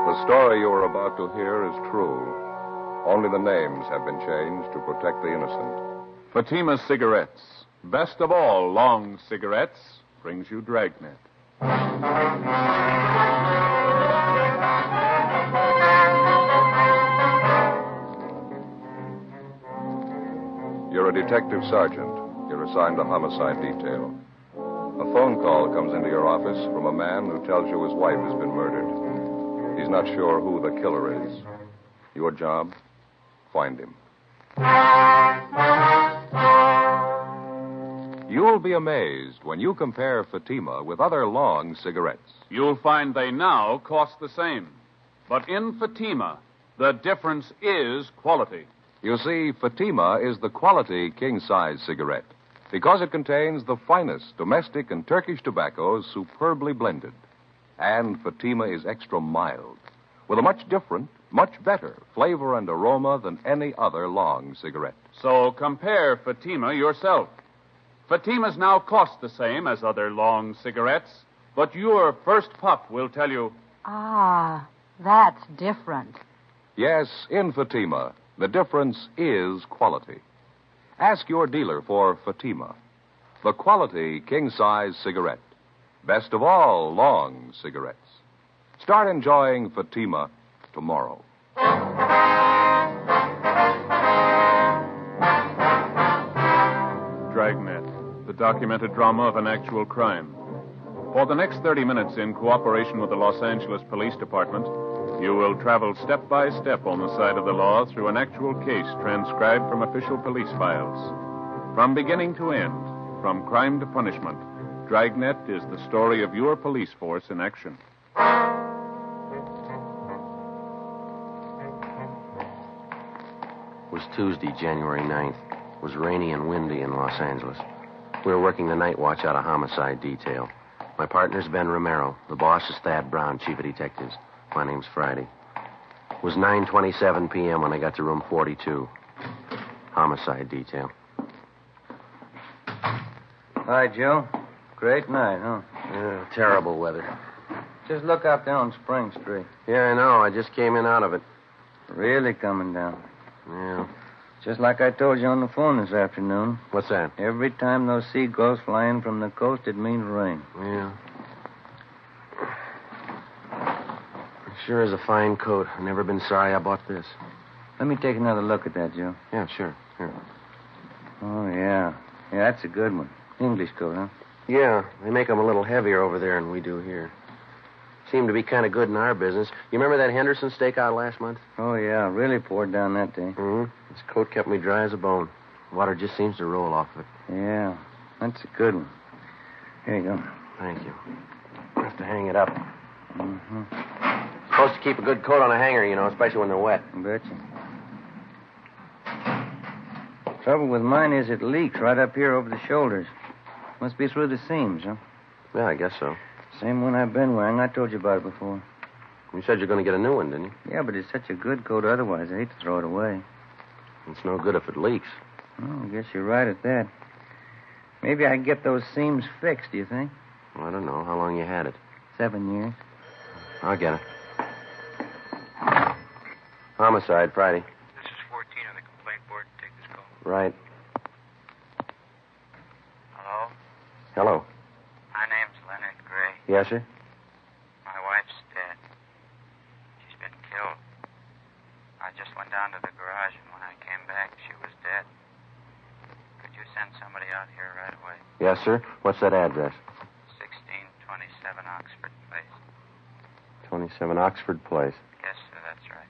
The story you are about to hear is true. Only the names have been changed to protect the innocent. Fatima Cigarettes, best of all long cigarettes, brings you Dragnet. You're a detective sergeant. You're assigned to homicide detail. A phone call comes into your office from a man who tells you his wife has been murdered. He's not sure who the killer is. Your job? Find him. You'll be amazed when you compare Fatima with other long cigarettes. You'll find they now cost the same. But in Fatima, the difference is quality. You see, Fatima is the quality king-size cigarette because it contains the finest domestic and Turkish tobaccos superbly blended. And Fatima is extra mild, with a much different, much better flavor and aroma than any other long cigarette. So compare Fatima yourself. Fatimas now cost the same as other long cigarettes, but your first puff will tell you... Ah, that's different. Yes, in Fatima, the difference is quality. Ask your dealer for Fatima, the quality king-size cigarette. Best of all long cigarettes. Start enjoying Fatima tomorrow. Dragnet, the documented drama of an actual crime. For the next 30 minutes, in cooperation with the Los Angeles Police Department, you will travel step by step on the side of the law through an actual case transcribed from official police files. From beginning to end, from crime to punishment, Dragnet is the story of your police force in action. It was Tuesday, January 9th. It was rainy and windy in Los Angeles. We were working the night watch out of homicide detail. My partner's Ben Romero. The boss is Thad Brown, chief of detectives. My name's Friday. It was 9:27 p.m. when I got to room 42. Homicide detail. Hi, Joe. Great night, huh? Yeah, terrible weather. Just look out there on Spring Street. Yeah, I know. I just came in out of it. Really coming down. Yeah. Just like I told you on the phone this afternoon. What's that? Every time those seagulls fly in from the coast, it means rain. Yeah. Sure is a fine coat. I've never been sorry I bought this. Let me take another look at that, Joe. Yeah, sure. Here. Oh, yeah. Yeah, that's a good one. English coat, huh? Yeah, they make them a little heavier over there than we do here. Seem to be kind of good in our business. You remember that Henderson stakeout last month? Oh, yeah. Really poured down that day. Mm-hmm. This coat kept me dry as a bone. Water just seems to roll off of it. Yeah, that's a good one. Here you go. Thank you. I have to hang it up. Mm-hmm. Supposed to keep a good coat on a hanger, you know, especially when they're wet. Betcha. Trouble with mine is it leaks right up here over the shoulders. Must be through the seams, huh? Yeah, I guess so. Same one I've been wearing. I told you about it before. You said you're going to get a new one, didn't you? Yeah, but it's such a good coat otherwise. I hate to throw it away. It's no good if it leaks. Oh, I guess you're right at that. Maybe I can get those seams fixed, do you think? Well, I don't know. How long you had it? 7 years. I'll get it. Homicide, Friday. This is 14 on the complaint board. Take this call. Right. Hello? Hello. My name's Leonard Gray. Yes, sir? My wife's dead. She's been killed. I just went down to the garage, and when I came back, she was dead. Could you send somebody out here right away? Yes, sir. What's that address? 1627 Oxford Place. 27 Oxford Place. Yes, sir, that's right.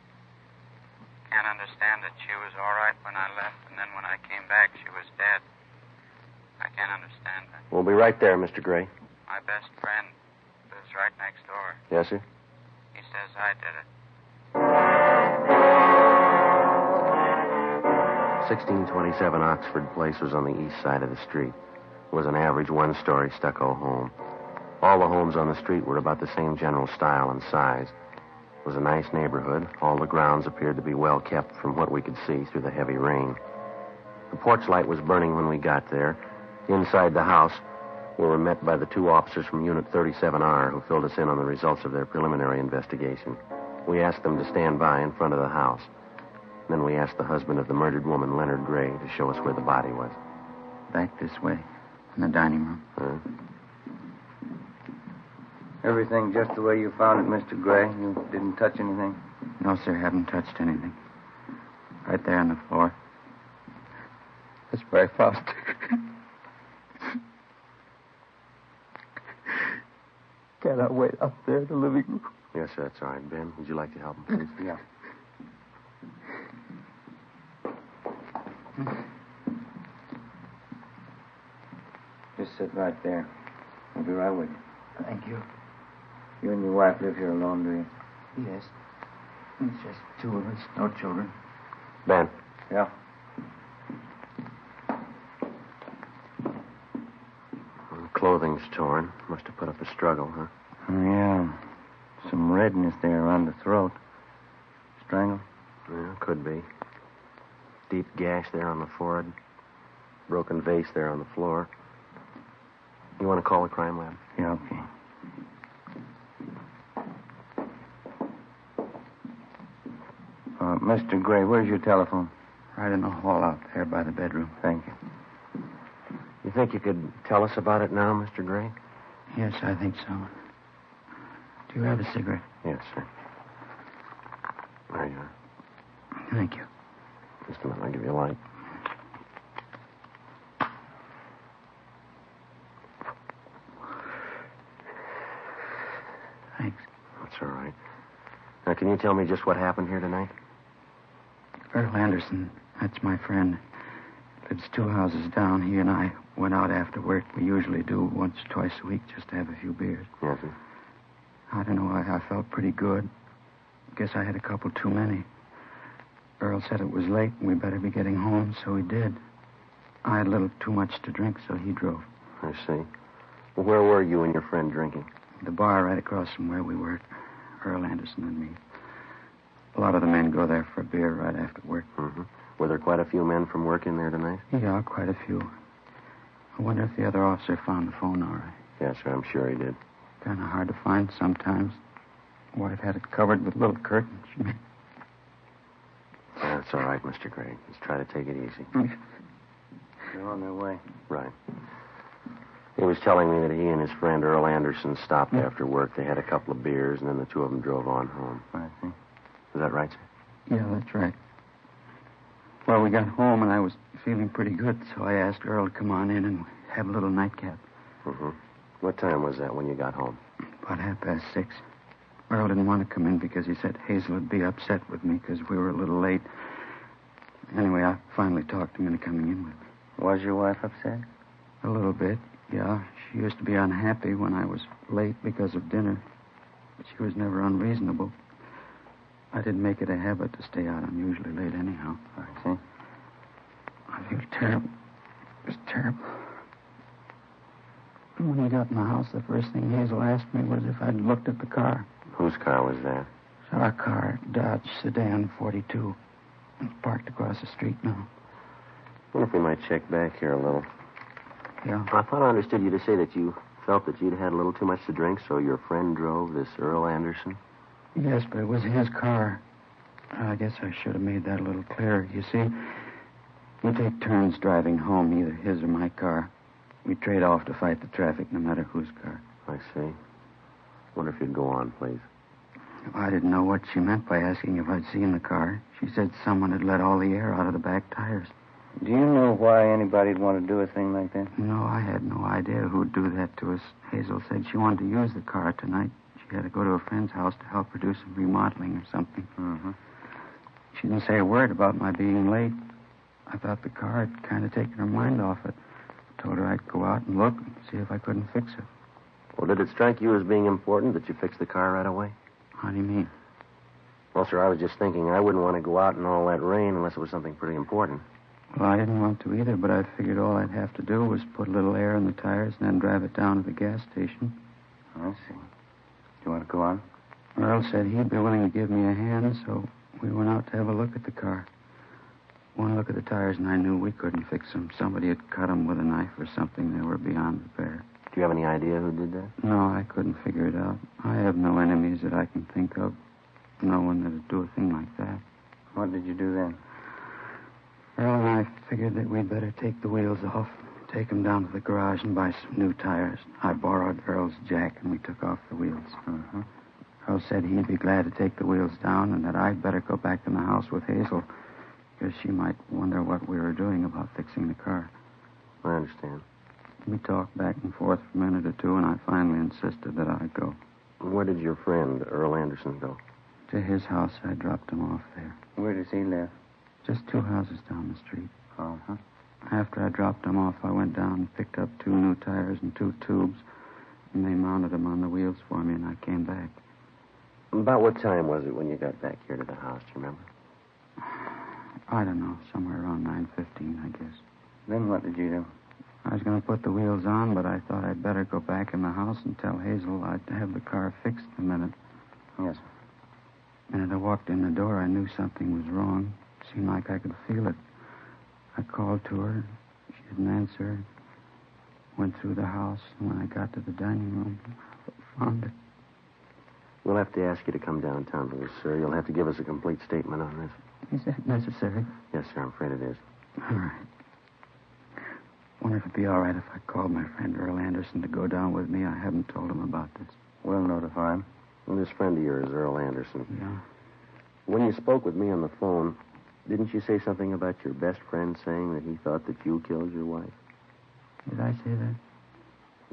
Can't understand that she was all right when I left, and then when I came back, she was dead. I can't understand that. We'll be right there, Mr. Gray. My best friend lives right next door. Yes, sir? He says I did it. 1627 Oxford Place was on the east side of the street. It was an average one-story stucco home. All the homes on the street were about the same general style and size. It was a nice neighborhood. All the grounds appeared to be well kept from what we could see through the heavy rain. The porch light was burning when we got there. Inside the house, we were met by the two officers from Unit 37R who filled us in on the results of their preliminary investigation. We asked them to stand by in front of the house. Then we asked the husband of the murdered woman, Leonard Gray, to show us where the body was. Back this way, in the dining room. Everything just the way you found it, Mr. Gray? You didn't touch anything? No, sir, haven't touched anything. Right there on the floor. That's where I found it. Can I wait up there in the living room? Yes, sir, that's all right. Ben, would you like to help him, please? Yeah. Just sit right there. I'll be right with you. Thank you. You and your wife live here alone, do you? Yes. It's just two of us, no children. Ben. Yeah. Clothing's torn. Must have put up a struggle, huh? Oh, yeah. Some redness there around the throat. Strangled? Yeah, could be. Deep gash there on the forehead. Broken vase there on the floor. You want to call the crime lab? Yeah, okay. Mr. Gray, where's your telephone? Right in the hall out there by the bedroom. Thank you. You think you could tell us about it now, Mr. Gray? Yes, I think so. Do you have a cigarette? Yes, sir. There you are. Thank you. Just a minute, I'll give you a light. Thanks. That's all right. Now, can you tell me just what happened here tonight? Earl Anderson, that's my friend. Lives 2 houses down. He and I went out after work. We usually do once or twice a week just to have a few beers. Yes, sir. I don't know. I felt pretty good. Guess I had a couple too many. Earl said it was late and we better be getting home, so he did. I had a little too much to drink, so he drove. I see. Well, where were you and your friend drinking? The bar right across from where we work. Earl Anderson and me. A lot of the men go there for a beer right after work. Mm-hmm. Were there quite a few men from work in there tonight? Yeah, quite a few. I wonder if the other officer found the phone all right. Yes, sir, I'm sure he did. Kind of hard to find sometimes. Wife had it covered with little curtains. That's all right, Mr. Gray. Just try to take it easy. They're on their way. Right. He was telling me that he and his friend Earl Anderson stopped after work. They had a couple of beers, and then the two of them drove on home. I see. Is that right, sir? Yeah, that's right. Well, we got home, and I was feeling pretty good, so I asked Earl to come on in and have a little nightcap. Mm-hmm. What time was that when you got home? About 6:30. Earl didn't want to come in because he said Hazel would be upset with me because we were a little late. Anyway, I finally talked him into coming in with me. Was your wife upset? A little bit, yeah. She used to be unhappy when I was late because of dinner. But she was never unreasonable. I didn't make it a habit to stay out. I'm usually late anyhow. I see. I feel terrible. It was terrible. When we got in the house, the first thing Hazel asked me was if I'd looked at the car. Whose car was that? It's our car, Dodge Sedan 42. It's parked across the street now. I wonder if we might check back here a little. Yeah. I thought I understood you to say that you felt that you'd had a little too much to drink, so your friend drove this Earl Anderson? Yes, but it was his car. I guess I should have made that a little clearer. You see, we take turns driving home, either his or my car. We trade off to fight the traffic, no matter whose car. I see. Wonder if you'd go on, please. I didn't know what she meant by asking if I'd seen the car. She said someone had let all the air out of the back tires. Do you know why anybody'd want to do a thing like that? No, I had no idea who'd do that to us. Hazel said she wanted to use the car tonight. She had to go to a friend's house to help her do some remodeling or something. Mm-hmm. She didn't say a word about my being late. I thought the car had kind of taken her mind off it. I told her I'd go out and look and see if I couldn't fix it. Well, did it strike you as being important that you fix the car right away? How do you mean? Well, sir, I was just thinking I wouldn't want to go out in all that rain unless it was something pretty important. Well, I didn't want to either, but I figured all I'd have to do was put a little air in the tires and then drive it down to the gas station. I see. Do you want to go on? Earl said he'd be willing to give me a hand, so we went out to have a look at the car. One look at the tires, and I knew we couldn't fix them. Somebody had cut them with a knife or something. They were beyond repair. Do you have any idea who did that? No, I couldn't figure it out. I have no enemies that I can think of. No one that'd do a thing like that. What did you do then? Earl and I figured that we'd better take the wheels off, take them down to the garage and buy some new tires. I borrowed Earl's jack, and we took off the wheels. Uh-huh. Earl said he'd be glad to take the wheels down and that I'd better go back in the house with Hazel, because she might wonder what we were doing about fixing the car. I understand. We talked back and forth for a minute or two, and I finally insisted that I go. Where did your friend, Earl Anderson, go? To his house, I dropped him off there. Where does he live? Just 2 houses down the street. Uh-huh. After I dropped him off, I went down and picked up 2 new tires and 2 tubes, and they mounted them on the wheels for me, and I came back. About what time was it when you got back here to the house, do you remember? I don't know, somewhere around 9:15, I guess. Then what did you do? I was going to put the wheels on, but I thought I'd better go back in the house and tell Hazel I'd have the car fixed in a minute. Yes. The minute I walked in the door, I knew something was wrong. It seemed like I could feel it. I called to her. She didn't answer. Went through the house, and when I got to the dining room, I found it. We'll have to ask you to come downtown with us, sir. You'll have to give us a complete statement on this. Is that necessary? Yes, sir, I'm afraid it is. All right. Wonder if it'd be all right if I called my friend Earl Anderson to go down with me. I haven't told him about this. We'll notify him. Well, this friend of yours, Earl Anderson. Yeah. When you spoke with me on the phone, didn't you say something about your best friend saying that he thought that you killed your wife? Did I say that?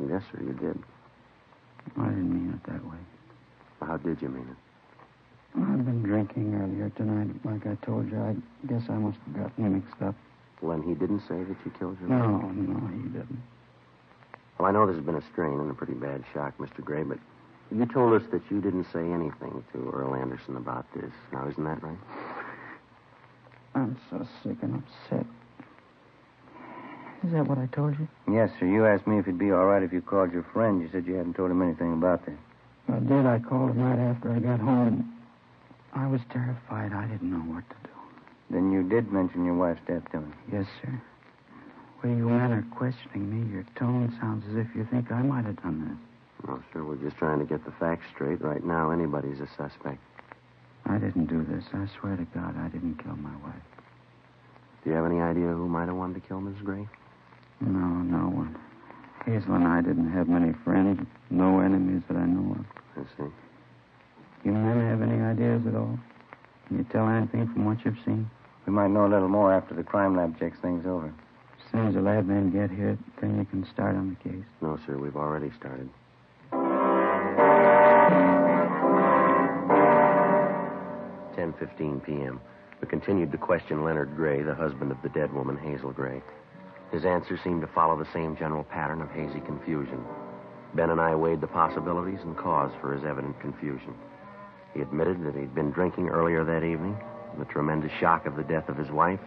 Yes, sir, you did. I didn't mean it that way. How did you mean it? I've been drinking earlier tonight. Like I told you, I guess I must have gotten mixed up. Well, and he didn't say that you killed your wife? No, he didn't. Well, I know this has been a strain and a pretty bad shock, Mr. Gray, but you told us that you didn't say anything to Earl Anderson about this. Now, isn't that right? I'm so sick and upset. Is that what I told you? Yes, sir. You asked me if it'd be all right if you called your friend. You said you hadn't told him anything about that. I did. I called him right after I got home. I was terrified. I didn't know what to do. Then you did mention your wife's death to him. Yes, sir. The way you men are questioning me, your tone sounds as if you think I might have done this. No, sir, we're just trying to get the facts straight. Right now, anybody's a suspect. I didn't do this. I swear to God, I didn't kill my wife. Do you have any idea who might have wanted to kill Mrs. Gray? No one. Hazel and I didn't have many friends, no enemies that I know of. I see. You men have any ideas at all? Can you tell anything from what you've seen? We might know a little more after the crime lab checks things over. As soon as the lab men get here, then you can start on the case. No, sir, we've already started. 10:15 p.m. We continued to question Leonard Gray, the husband of the dead woman, Hazel Gray. His answers seemed to follow the same general pattern of hazy confusion. Ben and I weighed the possibilities and cause for his evident confusion. He admitted that he'd been drinking earlier that evening, the tremendous shock of the death of his wife,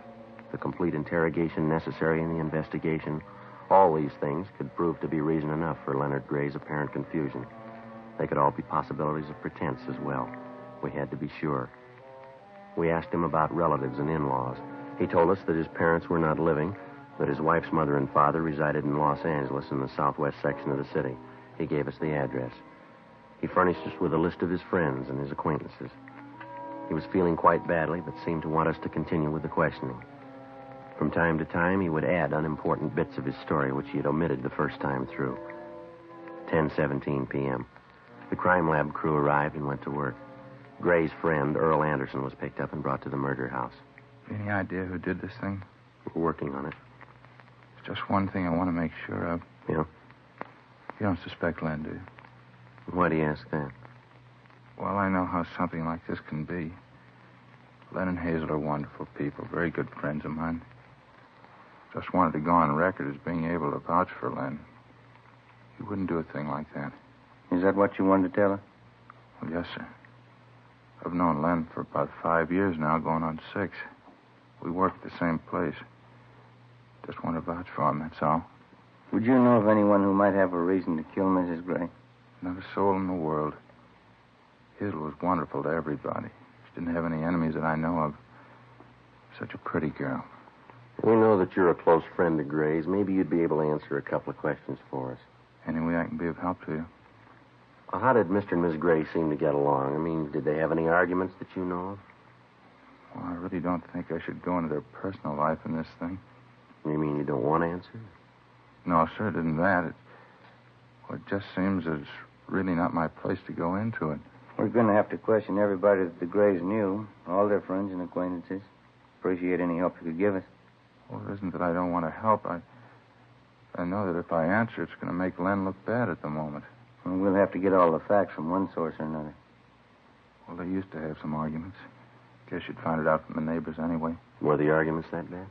the complete interrogation necessary in the investigation. All these things could prove to be reason enough for Leonard Gray's apparent confusion. They could all be possibilities of pretense as well. We had to be sure. We asked him about relatives and in-laws. He told us that his parents were not living, that his wife's mother and father resided in Los Angeles in the southwest section of the city. He gave us the address. He furnished us with a list of his friends and his acquaintances. He was feeling quite badly, but seemed to want us to continue with the questioning. From time to time, he would add unimportant bits of his story, which he had omitted the first time through. 10:17 p.m. The crime lab crew arrived and went to work. Gray's friend, Earl Anderson, was picked up and brought to the murder house. Any idea who did this thing? We're working on it. There's just one thing I want to make sure of. Yeah? You don't suspect Len, do you? Why do you ask that? Well, I know how something like this can be. Len and Hazel are wonderful people, very good friends of mine. Just wanted to go on record as being able to vouch for Len. He wouldn't do a thing like that. Is that what you wanted to tell her? Well, yes, sir. I've known Len for about 5 years now, going on 6. We work at the same place. Just want to vouch for him, that's all. Would you know of anyone who might have a reason to kill Mrs. Gray? Not a soul in the world. Hazel was wonderful to everybody. She didn't have any enemies that I know of. such a pretty girl. We know that you're a close friend of Gray's. Maybe you'd be able to answer a couple of questions for us. Any way I can be of help to you? How did Mr. and Miss Gray seem to get along? I mean, did they have any arguments that you know of? Well, I really don't think I should go into their personal life in this thing. You mean you don't want to answer? No, sir, it isn't that. It just seems it's really not my place to go into it. We're going to have to question everybody that the Grays knew, all their friends and acquaintances. Appreciate any help you could give us. Well, it isn't that I don't want to help. I know that if I answer, it's going to make Len look bad at the moment. Well, we'll have to get all the facts from one source or another. Well, they used to have some arguments. Guess you'd find it out from the neighbors anyway. Were the arguments that bad?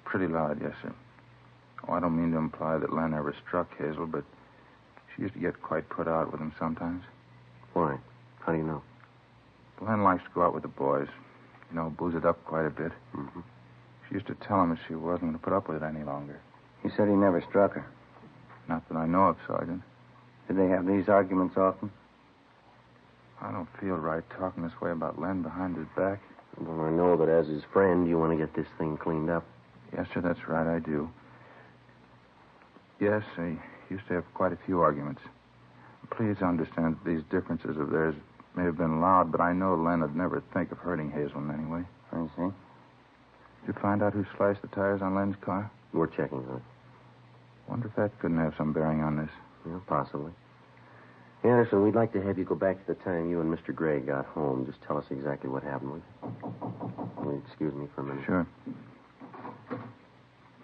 Pretty loud, yes, sir. Oh, I don't mean to imply that Len ever struck Hazel, but she used to get quite put out with him sometimes. Why? How do you know? Len likes to go out with the boys. You know, booze it up quite a bit. Mm-hmm. She used to tell him that she wasn't going to put up with it any longer. He said he never struck her. Not that I know of, Sergeant. Did they have these arguments often? I don't feel right talking this way about Len behind his back. Well, I know that as his friend, you want to get this thing cleaned up. Yes, sir, that's right, I do. Yes, they used to have quite a few arguments. Please understand that these differences of theirs may have been loud, but I know Len would never think of hurting Hazel in any way. I see. Did you find out who slashed the tires on Len's car? We're checking on it. Wonder if that couldn't have some bearing on this. Yeah, possibly. Anderson, we'd like to have you go back to the time you and Mr. Gray got home. Just tell us exactly what happened, would you? Will you excuse me for a minute? Sure.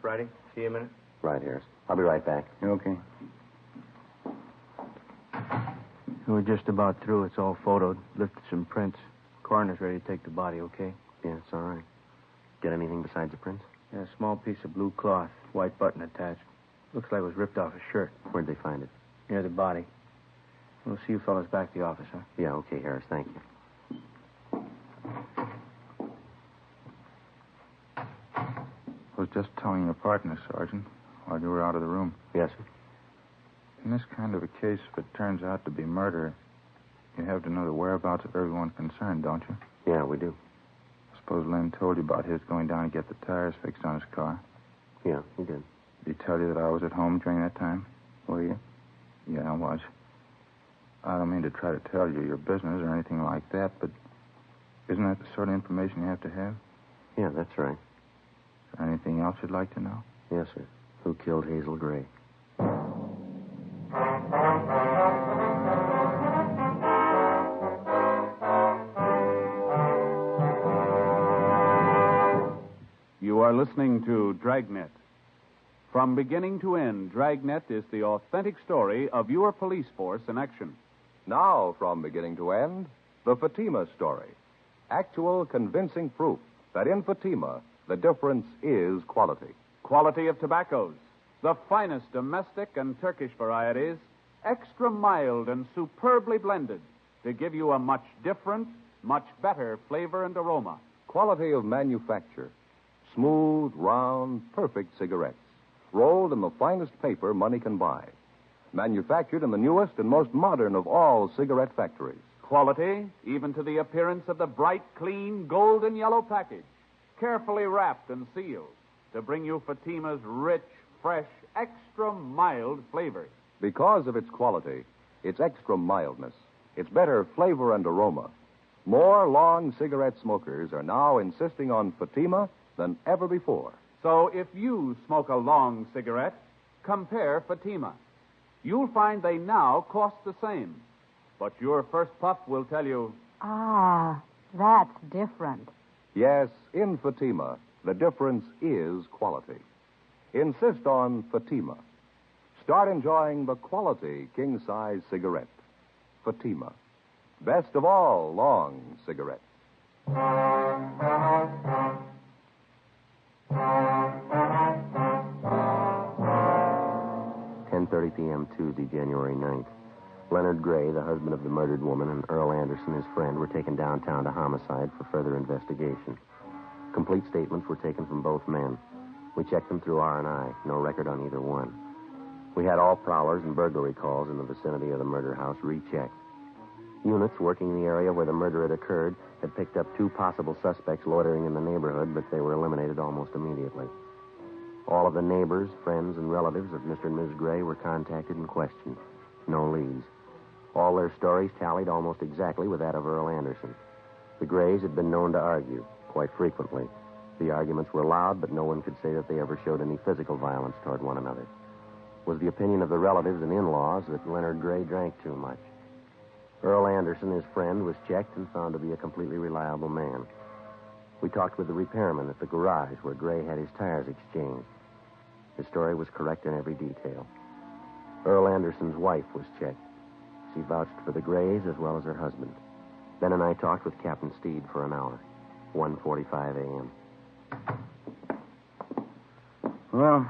Friday, see you a minute. Right, Harris. I'll be right back. You're okay. We're just about through. It's all photoed. Lifted some prints. Coroner's ready to take the body, okay? Yeah, it's all right. Get anything besides the prints? Yeah, a small piece of blue cloth, white button attached. Looks like it was ripped off a shirt. Where'd they find it? Near the body. We'll see you fellas back at the office, huh? Yeah, okay, Harris. Thank you. I was just telling your partner, Sergeant, while you were out of the room. Yes, sir? In this kind of a case, if it turns out to be murder, you have to know the whereabouts of everyone concerned, don't you? Yeah, we do. I suppose Len told you about his going down to get the tires fixed on his car. Yeah, he did. Did he tell you that I was at home during that time? Were you? Yeah, I was. I don't mean to try to tell you your business or anything like that, but isn't that the sort of information you have to have? Yeah, that's right. Is there anything else you'd like to know? Yes, sir. Who killed Hazel Gray? You are listening to Dragnet. From beginning to end, Dragnet is the authentic story of your police force in action. Now, from beginning to end, the Fatima story. Actual, convincing proof that in Fatima, the difference is quality. Quality of tobaccos, the finest domestic and Turkish varieties, extra mild and superbly blended to give you a much different, much better flavor and aroma. Quality of manufacture. Smooth, round, perfect cigarettes. Rolled in the finest paper money can buy. Manufactured in the newest and most modern of all cigarette factories. Quality, even to the appearance of the bright, clean, golden yellow package, carefully wrapped and sealed to bring you Fatima's rich, fresh, extra mild flavors. Because of its quality, its extra mildness, its better flavor and aroma, more long cigarette smokers are now insisting on Fatima than ever before. So if you smoke a long cigarette, compare Fatima. You'll find they now cost the same. But your first puff will tell you, Ah, that's different. Yes, in Fatima, the difference is quality. Insist on Fatima. Start enjoying the quality king-size cigarette. Fatima. Best of all long cigarettes. 10:30 p.m. Tuesday, January 9th. Leonard Gray, the husband of the murdered woman, and Earl Anderson, his friend, were taken downtown to homicide for further investigation. Complete statements were taken from both men. We checked them through R&I. No record on either one. We had all prowlers and burglary calls in the vicinity of the murder house rechecked. Units working the area where the murder had occurred had picked up 2 possible suspects loitering in the neighborhood, but they were eliminated almost immediately. All of the neighbors, friends, and relatives of Mr. and Mrs. Gray were contacted and questioned. No leads. All their stories tallied almost exactly with that of Earl Anderson. The Grays had been known to argue, quite frequently. The arguments were loud, but no one could say that they ever showed any physical violence toward one another. It was the opinion of the relatives and in-laws that Leonard Gray drank too much. Earl Anderson, his friend, was checked and found to be a completely reliable man. We talked with the repairman at the garage where Gray had his tires exchanged. His story was correct in every detail. Earl Anderson's wife was checked. She vouched for the Grays as well as her husband. Ben and I talked with Captain Steed for an hour, 1:45 a.m. Well,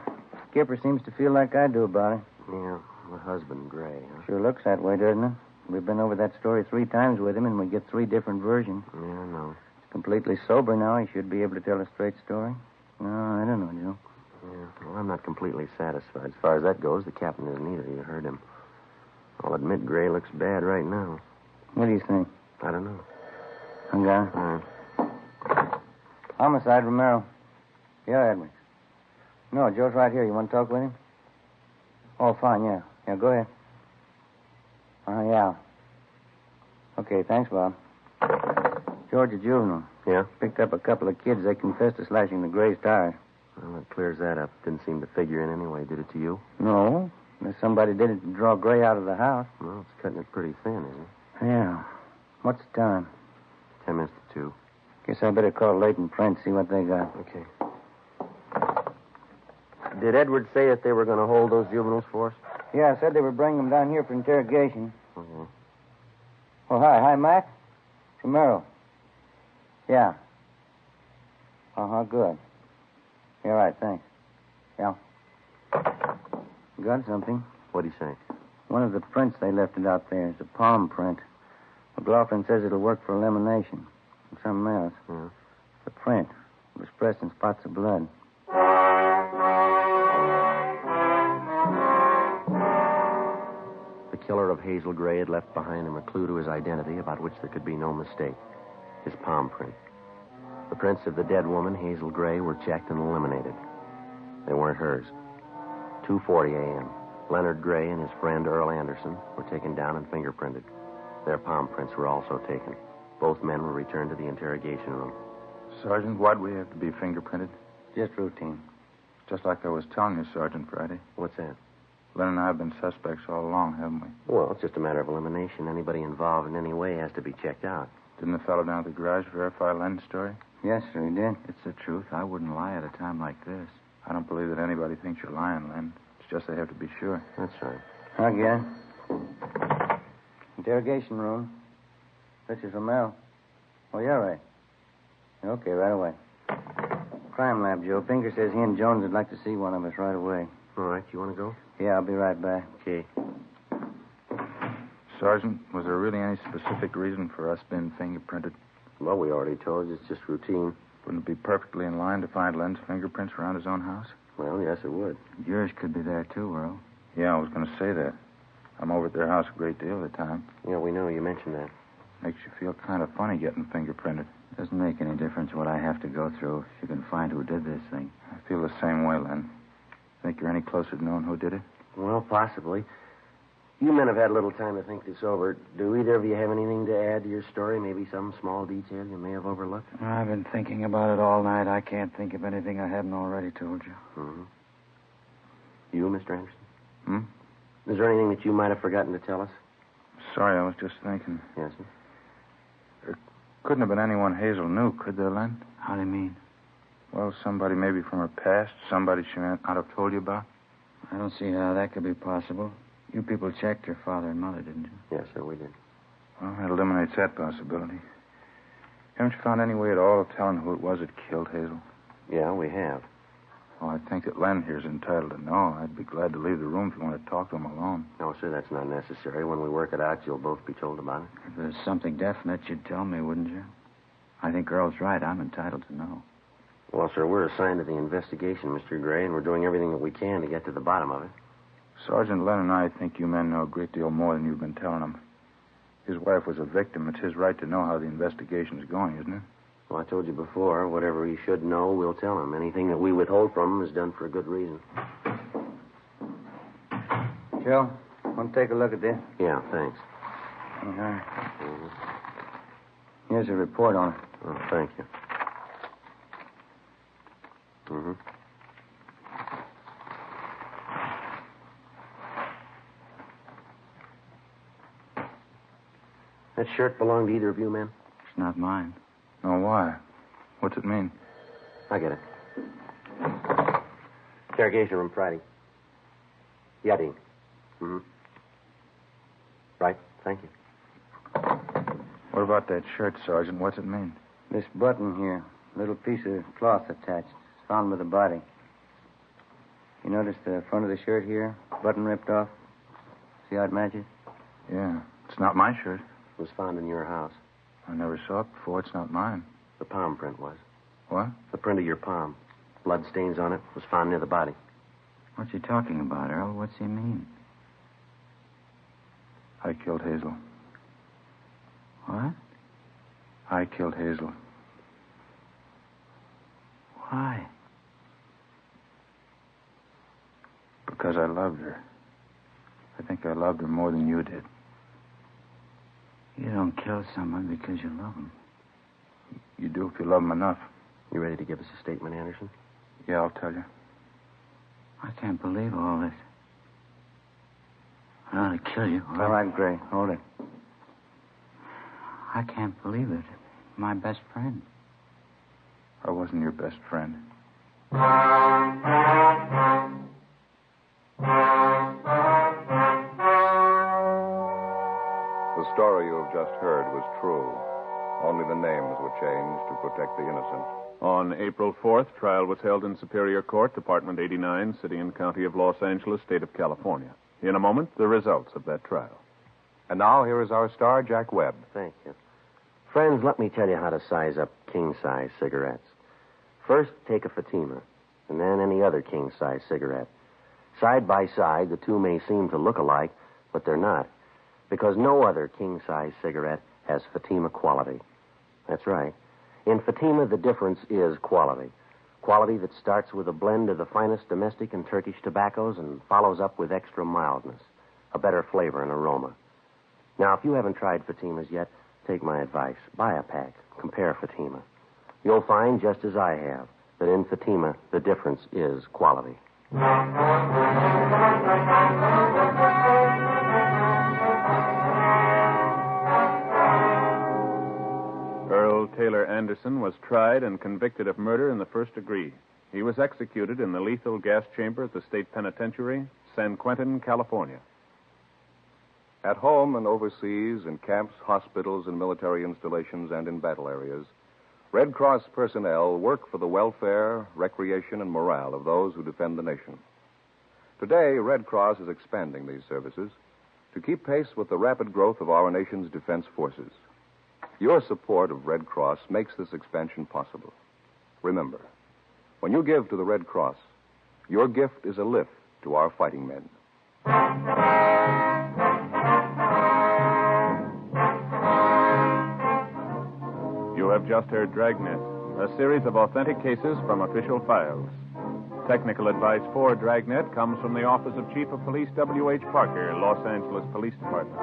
Skipper seems to feel like I do about it. Yeah, the husband, Gray, huh? Sure looks that way, doesn't it? We've been over that story 3 times with him, and we get 3 different versions. Yeah, I know. He's completely sober now. He should be able to tell a straight story. No, I don't know, Joe. Yeah, well, I'm not completely satisfied. As far as that goes, the captain isn't either. You heard him. I'll admit Gray looks bad right now. What do you think? I don't know. I'm gone. Homicide, Romero. Yeah, Edwards. No, Joe's right here. You want to talk with him? Oh, fine, yeah. Yeah, go ahead. Yeah. Okay, thanks, Bob. George, a juvenile. Yeah? Picked up a couple of kids. They confessed to slashing the Gray's tires. Well, that clears that up. Didn't seem to figure in anyway. Did it to you? No. Unless somebody did it to draw Gray out of the house. Well, it's cutting it pretty thin, isn't it? Yeah. What's the time? 10 minutes to 2. Guess I better call Leighton Print, see what they got. Okay. Did Edwards say that they were going to hold those juveniles for us? Yeah, I said they were bringing them down here for interrogation. Okay. Oh, hi. Hi, Mac. From Merrill. Yeah. Good. Yeah, right, thanks. Yeah. Got something. What'd he say? One of the prints they left it out there is a palm print. McLaughlin says it'll work for elimination. And something else. Yeah. The print was pressed in spots of blood. The killer of Hazel Gray had left behind him a clue to his identity about which there could be no mistake. His palm print. The prints of the dead woman, Hazel Gray, were checked and eliminated. They weren't hers. 2:40 a.m. Leonard Gray and his friend Earl Anderson were taken down and fingerprinted. Their palm prints were also taken. Both men were returned to the interrogation room. Sergeant, why'd we have to be fingerprinted? Just routine. Just like I was telling you, Sergeant Friday. What's that? Len and I have been suspects all along, haven't we? Well, it's just a matter of elimination. Anybody involved in any way has to be checked out. Didn't the fellow down at the garage verify Len's story? Yes, sir, he did. It's the truth. I wouldn't lie at a time like this. I don't believe that anybody thinks you're lying, Len. It's just they have to be sure. That's right. I get it. Interrogation room. This is Romero. Oh, you're right. Okay, right away. Crime lab, Joe. Pinker says he and Jones would like to see one of us right away. All right, you want to go? Yeah, I'll be right back. Okay. Sergeant, was there really any specific reason for us being fingerprinted? Well, we already told you it's just routine. Wouldn't it be perfectly in line to find Len's fingerprints around his own house? Well, yes, it would. Yours could be there, too, Earl. Yeah, I was going to say that. I'm over at their house a great deal of the time. Yeah, we know. You mentioned that. Makes you feel kind of funny getting fingerprinted. Doesn't make any difference what I have to go through if you can find who did this thing. I feel the same way, Len. Think you're any closer to knowing who did it? Well, possibly. You men have had little time to think this over. Do either of you have anything to add to your story? Maybe some small detail you may have overlooked? I've been thinking about it all night. I can't think of anything I hadn't already told you. Mm-hmm. You, Mr. Anderson? Hmm? Is there anything that you might have forgotten to tell us? Sorry, I was just thinking. Yes, sir. There couldn't have been anyone Hazel knew, could there, Len? How do you mean? Well, somebody maybe from her past, somebody she might not have told you about. I don't see how that could be possible. You people checked her father and mother, didn't you? Yes, sir, we did. Well, that eliminates that possibility. Haven't you found any way at all of telling who it was that killed Hazel? Yeah, we have. Oh, I think that Len here's entitled to know. I'd be glad to leave the room if you want to talk to him alone. No, sir, that's not necessary. When we work it out, you'll both be told about it. If there's something definite, you'd tell me, wouldn't you? I think Earl's right. I'm entitled to know. Well, sir, we're assigned to the investigation, Mr. Gray, and we're doing everything that we can to get to the bottom of it. Sergeant Len and I think you men know a great deal more than you've been telling them. His wife was a victim. It's his right to know how the investigation's going, isn't it? Well, I told you before, whatever he should know, we'll tell him. Anything that we withhold from him is done for a good reason. Joe, want to take a look at this? Yeah, thanks. All right. Here's a report on it. Oh, thank you. Mm-hmm. That shirt belong to either of you men? It's not mine. No, why? What's it mean? I get it. Interrogation room Friday. Yachting. Mm-hmm. Right, thank you. What about that shirt, Sergeant? What's it mean? This button here, little piece of cloth attached. It's found with the body. You notice the front of the shirt here? Button ripped off. See how it matches? Yeah. It's not my shirt. It was found in your house. I never saw it before. It's not mine. The palm print was. What? The print of your palm. Blood stains on it. Was found near the body. What's he talking about, Earl? What's he mean? I killed Hazel. What? I killed Hazel. Why? Because I loved her. I think I loved her more than you did. You don't kill someone because you love them. You do if you love them enough. You ready to give us a statement, Anderson? Yeah, I'll tell you. I can't believe all this. I ought to kill you. All right, Gray. Hold it. I can't believe it. My best friend. I wasn't your best friend. The story you have just heard was true. Only the names were changed to protect the innocent. On April 4th, trial was held in Superior Court, Department 89, City and County of Los Angeles, State of California. In a moment, the results of that trial. And now here is our star, Jack Webb. Thank you. Friends, let me tell you how to size up king-size cigarettes. First, take a Fatima, and then any other king-size cigarette. Side by side, the two may seem to look alike, but they're not, because no other king-size cigarette has Fatima quality. That's right. In Fatima, the difference is quality. Quality that starts with a blend of the finest domestic and Turkish tobaccos and follows up with extra mildness, a better flavor and aroma. Now, if you haven't tried Fatimas yet, take my advice. Buy a pack. Compare Fatima. You'll find, just as I have, that in Fatima, the difference is quality. Earl Taylor Anderson was tried and convicted of murder in the first degree. He was executed in the lethal gas chamber at the state penitentiary, San Quentin, California. At home and overseas, in camps, hospitals, and military installations, and in battle areas, Red Cross personnel work for the welfare, recreation, and morale of those who defend the nation. Today, Red Cross is expanding these services to keep pace with the rapid growth of our nation's defense forces. Your support of Red Cross makes this expansion possible. Remember, when you give to the Red Cross, your gift is a lift to our fighting men. You have just heard Dragnet, a series of authentic cases from official files. Technical advice for Dragnet comes from the Office of Chief of Police W.H. Parker, Los Angeles Police Department.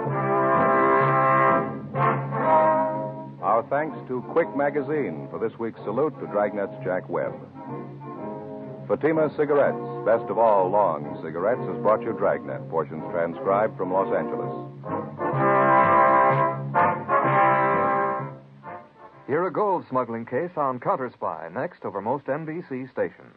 Our thanks to Quick Magazine for this week's salute to Dragnet's Jack Webb. Fatima Cigarettes, best of all long cigarettes, has brought you Dragnet, portions transcribed from Los Angeles. Hear a gold smuggling case on Counter Spy next over most NBC stations.